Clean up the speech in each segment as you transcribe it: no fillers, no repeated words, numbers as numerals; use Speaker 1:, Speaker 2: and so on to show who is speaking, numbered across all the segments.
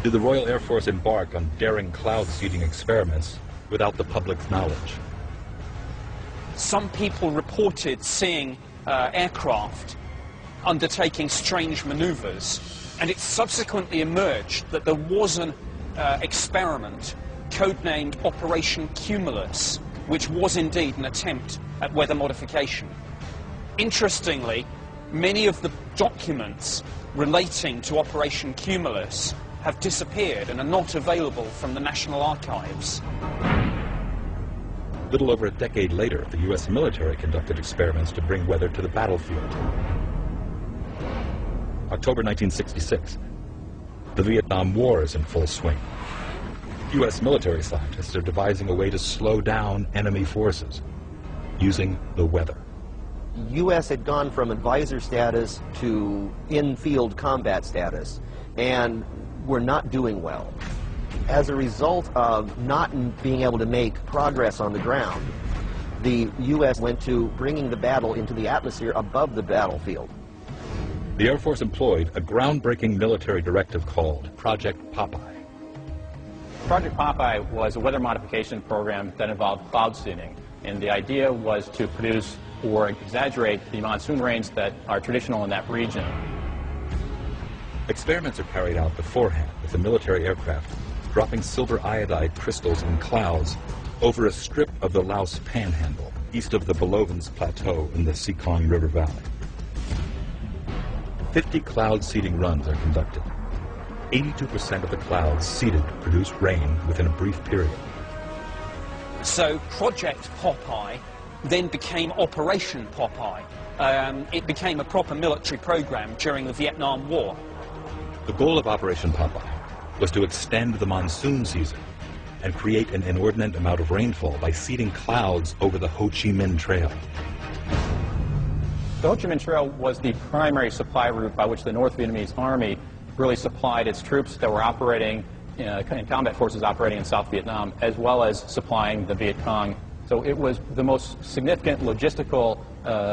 Speaker 1: did the Royal Air Force embark on daring cloud seeding experiments without the public's knowledge?
Speaker 2: Some people reported seeing aircraft undertaking strange maneuvers, and it subsequently emerged that there was an experiment codenamed Operation Cumulus, which was indeed an attempt at weather modification. Interestingly, many of the documents relating to Operation Cumulus have disappeared and are not available from the National Archives.
Speaker 1: A little over a decade later, the U.S. military conducted experiments to bring weather to the battlefield. October 1966. The Vietnam War is in full swing. U.S. military scientists are devising a way to slow down enemy forces using the weather.
Speaker 3: The U.S. had gone from advisor status to in-field combat status, and were not doing well. As a result of not being able to make progress on the ground, the U.S. went to bringing the battle into the atmosphere above the battlefield.
Speaker 1: The Air Force employed a groundbreaking military directive called Project Popeye.
Speaker 4: Project Popeye was a weather modification program that involved cloud seeding, and the idea was to produce or exaggerate the monsoon rains that are traditional in that region.
Speaker 1: Experiments are carried out beforehand with the military aircraft dropping silver iodide crystals in clouds over a strip of the Laos Panhandle, east of the Belovens Plateau in the Sekong River Valley. 50 cloud seeding runs are conducted. 82% of the clouds seeded produce rain within a brief period.
Speaker 2: So Project Popeye then became Operation Popeye. It became a proper military program during the Vietnam War.
Speaker 1: The goal of Operation Popeye was to extend the monsoon season and create an inordinate amount of rainfall by seeding clouds over the Ho Chi Minh Trail.
Speaker 4: The Ho Chi Minh Trail was the primary supply route by which the North Vietnamese Army really supplied its troops that were operating in combat forces operating in South Vietnam, as well as supplying the Viet Cong. So it was the most significant logistical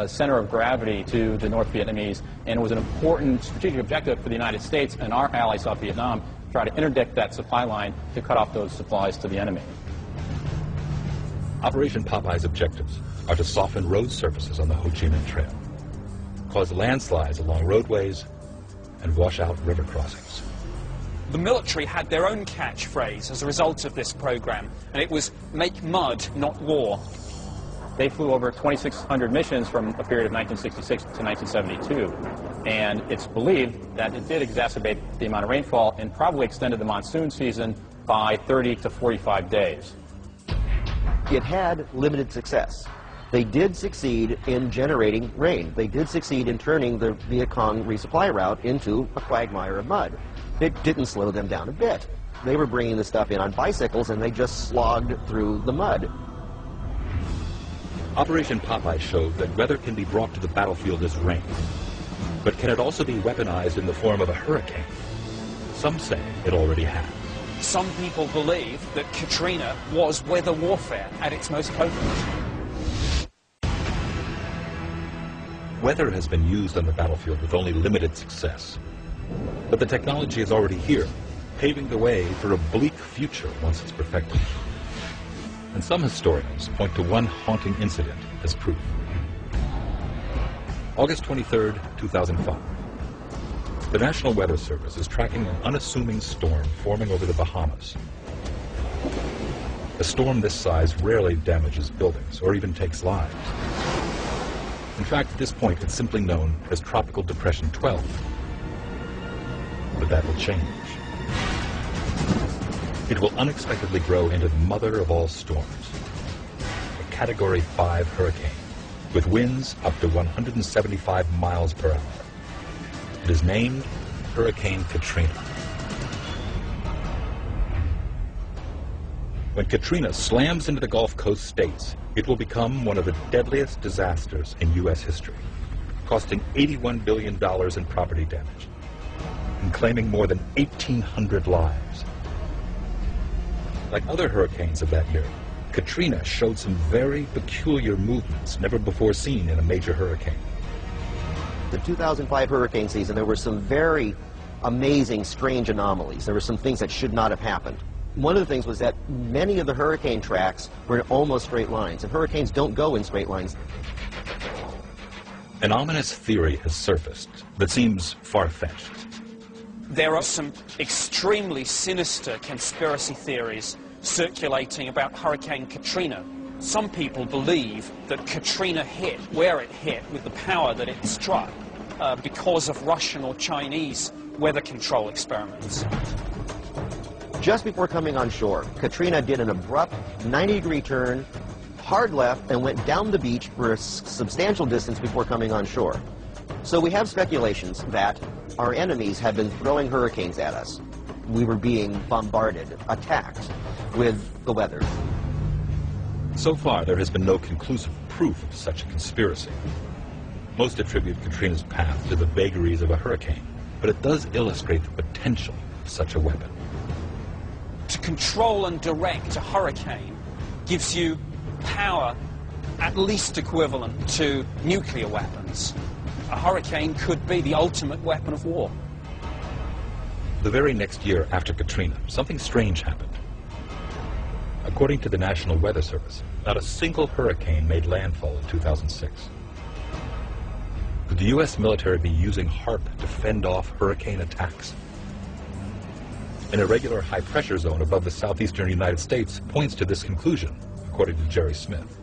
Speaker 4: center of gravity to the North Vietnamese, and it was an important strategic objective for the United States and our ally South Vietnam to try to interdict that supply line to cut off those supplies to the enemy.
Speaker 1: Operation Popeye's objectives are to soften road surfaces on the Ho Chi Minh Trail, cause landslides along roadways, and wash out river crossings.
Speaker 2: The military had their own catchphrase as a result of this program, and it was "Make mud, not war."
Speaker 4: They flew over 2,600 missions from a period of 1966 to 1972, and it's believed that it did exacerbate the amount of rainfall and probably extended the monsoon season by 30 to 45 days.
Speaker 3: It had limited success. They did succeed in generating rain. They did succeed in turning the Viet Cong resupply route into a quagmire of mud. It didn't slow them down a bit. They were bringing the stuff in on bicycles, and they just slogged through the mud.
Speaker 1: Operation Popeye showed that weather can be brought to the battlefield as rain, but can it also be weaponized in the form of a hurricane? Some say it already has.
Speaker 2: Some people believe that Katrina was weather warfare at its most potent.
Speaker 1: Weather has been used on the battlefield with only limited success. But the technology is already here, paving the way for a bleak future once it's perfected. And some historians point to one haunting incident as proof. August 23rd, 2005. The National Weather Service is tracking an unassuming storm forming over the Bahamas. A storm this size rarely damages buildings or even takes lives. In fact, at this point, it's simply known as Tropical Depression 12. But that will change. It will unexpectedly grow into the mother of all storms, a Category 5 hurricane, with winds up to 175 miles per hour. It is named Hurricane Katrina. When Katrina slams into the Gulf Coast states, it will become one of the deadliest disasters in U.S. history, costing $81 billion in property damage and claiming more than 1,800 lives. Like other hurricanes of that year, Katrina showed some very peculiar movements never before seen in a major hurricane.
Speaker 3: The 2005 hurricane season, there were some very amazing, strange anomalies. There were some things that should not have happened. One of the things was that many of the hurricane tracks were in almost straight lines, and hurricanes don't go in straight lines.
Speaker 1: An ominous theory has surfaced that seems far-fetched.
Speaker 2: There are some extremely sinister conspiracy theories circulating about Hurricane Katrina. Some people believe that Katrina hit where it hit with the power that it struck because of Russian or Chinese weather control experiments.
Speaker 3: Just before coming on shore, Katrina did an abrupt 90-degree turn, hard left, and went down the beach for a substantial distance before coming on shore. So we have speculations that our enemies have been throwing hurricanes at us. We were being bombarded, attacked with the weather.
Speaker 1: So far, there has been no conclusive proof of such a conspiracy. Most attribute Katrina's path to the vagaries of a hurricane, but it does illustrate the potential of such a weapon.
Speaker 2: To control and direct a hurricane gives you power at least equivalent to nuclear weapons. A hurricane could be the ultimate weapon of war.
Speaker 1: The very next year after Katrina, something strange happened. According to the National Weather Service, not a single hurricane made landfall in 2006. Could the U.S. military be using HAARP to fend off hurricane attacks? An irregular high-pressure zone above the southeastern United States points to this conclusion, according to Jerry Smith.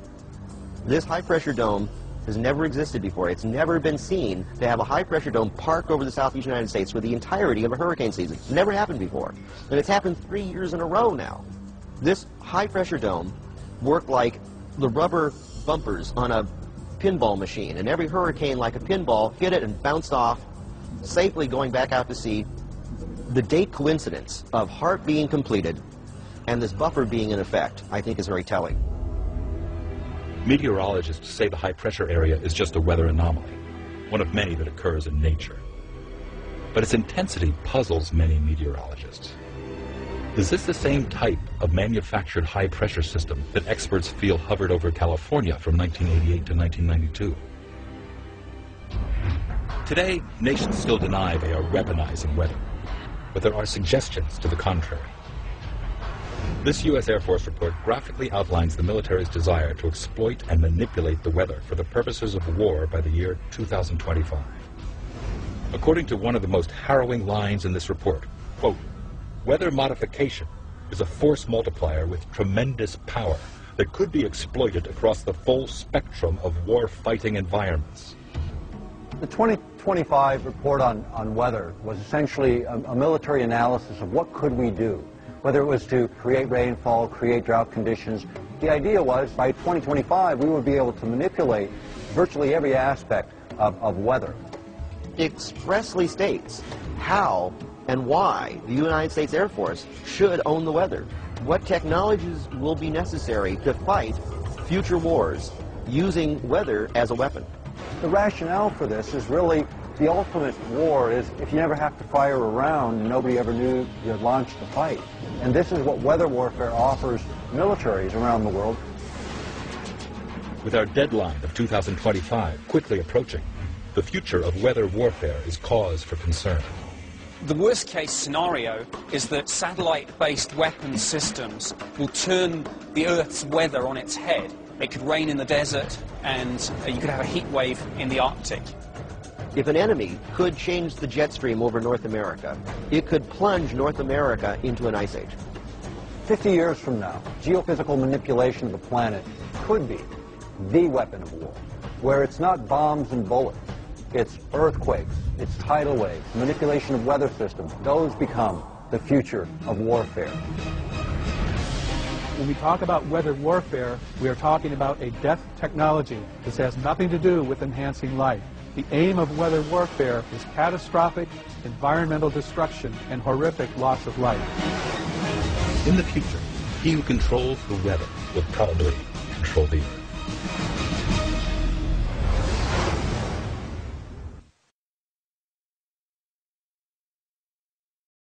Speaker 3: This high-pressure dome has never existed before. It's never been seen to have a high-pressure dome park over the southeastern United States for the entirety of a hurricane season. It's never happened before. And it's happened 3 years in a row now. This high-pressure dome worked like the rubber bumpers on a pinball machine, and every hurricane, like a pinball, hit it and bounced off, safely going back out to sea. The date coincidence of HAARP being completed and this buffer being in effect, I think, is very telling.
Speaker 1: Meteorologists say the high-pressure area is just a weather anomaly, one of many that occurs in nature. But its intensity puzzles many meteorologists. Is this the same type of manufactured high-pressure system that experts feel hovered over California from 1988 to 1992? Today, nations still deny they are weaponizing weather, but there are suggestions to the contrary. This U.S. Air Force report graphically outlines the military's desire to exploit and manipulate the weather for the purposes of war by the year 2025. According to one of the most harrowing lines in this report, quote, "Weather modification is a force multiplier with tremendous power that could be exploited across the full spectrum of war-fighting environments."
Speaker 5: The 2025 report on weather was essentially a military analysis of what could we do, whether it was to create rainfall, create drought conditions. The idea was by 2025 we would be able to manipulate virtually every aspect of weather.
Speaker 3: It expressly states how and why the United States Air Force should own the weather. What technologies will be necessary to fight future wars using weather as a weapon.
Speaker 5: The rationale for this is really the ultimate war is if you never have to fire a round and nobody ever knew you had launched the fight. And this is what weather warfare offers militaries around the world.
Speaker 1: With our deadline of 2025 quickly approaching, the future of weather warfare is cause for concern.
Speaker 2: The worst-case scenario is that satellite-based weapons systems will turn the Earth's weather on its head. It could rain in the desert, and you could have a heat wave in the Arctic.
Speaker 3: If an enemy could change the jet stream over North America, it could plunge North America into an ice age.
Speaker 5: 50 years from now, geophysical manipulation of the planet could be the weapon of war, where it's not bombs and bullets, it's earthquakes, it's tidal waves, manipulation of weather systems. Those become the future of warfare.
Speaker 6: When we talk about weather warfare, we are talking about a death technology. This has nothing to do with enhancing life. The aim of weather warfare is catastrophic environmental destruction and horrific loss of life.
Speaker 1: In the future, he who controls the weather will probably control the earth.